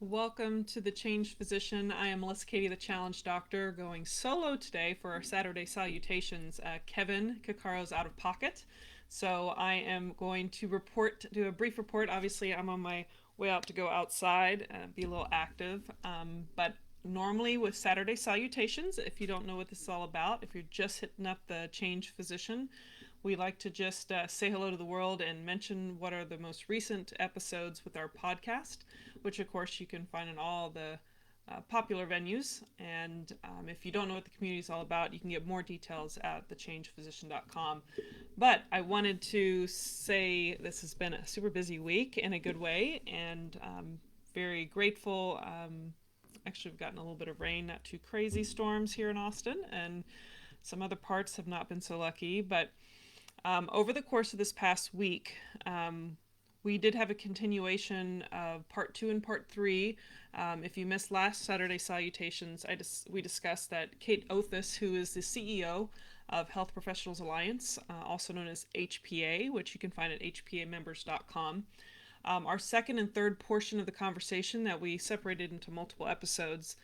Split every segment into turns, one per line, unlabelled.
Welcome to the Changed Physician. I am Melissa Katie, the Challenge Doctor, going solo today for our Saturday Salutations. Kevin Cuccaro's out of pocket, so I am going to do a brief report. Obviously, I'm on my way out to go outside and be a little active, but normally with Saturday Salutations, if you don't know what this is all about, if you're just hitting up the Changed Physician, we like to just say hello to the world and mention what are the most recent episodes with our podcast, which of course you can find in all the popular venues. And if you don't know what the community is all about, you can get more details at thechangedphysician.com. But I wanted to say this has been a super busy week in a good way, and very grateful. Actually, we've gotten a little bit of rain, not too crazy storms here in Austin, and some other parts have not been so lucky, but over the course of this past week, we did have a continuation of part 2 and part 3. If you missed last Saturday Salutations, we discussed that Kate Othis, who is the CEO of Health Professionals Alliance, also known as HPA, which you can find at hpamembers.com. Our second and third portion of the conversation that we separated into multiple episodes.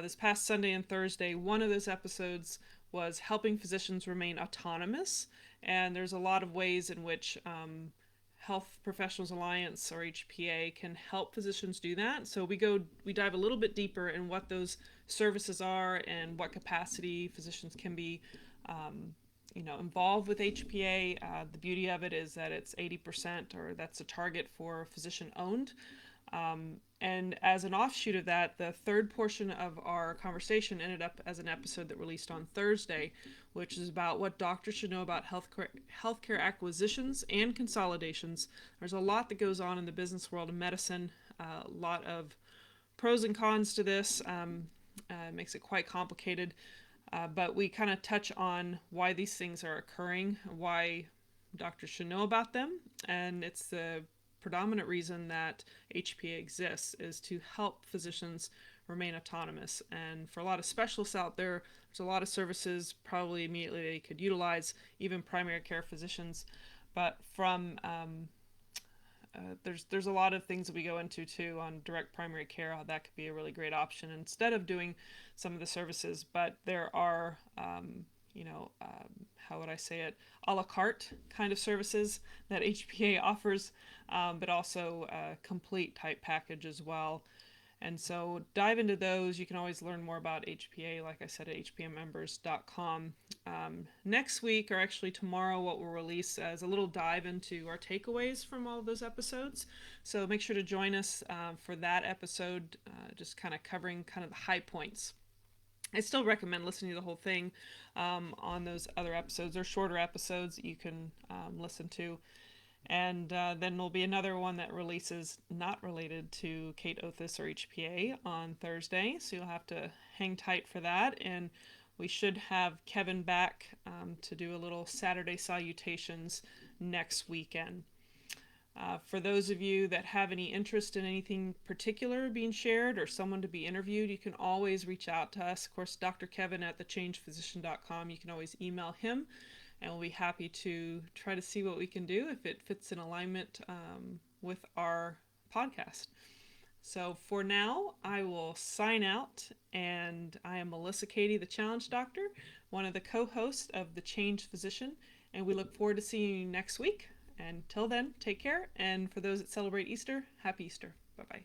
This past Sunday and Thursday, one of those episodes was helping physicians remain autonomous, and there's a lot of ways in which Health Professionals Alliance, or HPA, can help physicians do that. So we dive a little bit deeper in what those services are and what capacity physicians can be involved with HPA. The beauty of it is that it's 80%, or that's a target for physician-owned. And as an offshoot of that, the third portion of our conversation ended up as an episode that released on Thursday, which is about what doctors should know about healthcare acquisitions and consolidations. There's a lot that goes on in the business world of medicine, a lot of pros and cons to this. It makes it quite complicated, but we kind of touch on why these things are occurring, why doctors should know about them, and it's the predominant reason that HPA exists is to help physicians remain autonomous. And for a lot of specialists out there, there's a lot of services probably immediately they could utilize, even primary care physicians. But from there's a lot of things that we go into too on direct primary care, how that could be a really great option instead of doing some of the services. But there are how would I say it, a la carte kind of services that HPA offers, but also a complete type package as well. And so dive into those. You can always learn more about HPA, like I said, at hpmembers.com. Next week, or actually tomorrow, what we'll release is a little dive into our takeaways from all of those episodes. So make sure to join us for that episode, just kind of covering kind of the high points. I still recommend listening to the whole thing on those other episodes. They're shorter episodes that you can listen to. And then there'll be another one that releases not related to Kate Othis or HPA on Thursday. So you'll have to hang tight for that. And we should have Kevin back to do a little Saturday Salutations next weekend. For those of you that have any interest in anything particular being shared or someone to be interviewed, you can always reach out to us. Of course, Dr. Kevin at thechangedphysician.com. You can always email him, and we'll be happy to try to see what we can do if it fits in alignment with our podcast. So for now, I will sign out, and I am Melissa Katie, the Challenge Doctor, one of the co-hosts of The Changed Physician, and we look forward to seeing you next week. Until then, take care, and for those that celebrate Easter, happy Easter. Bye-bye.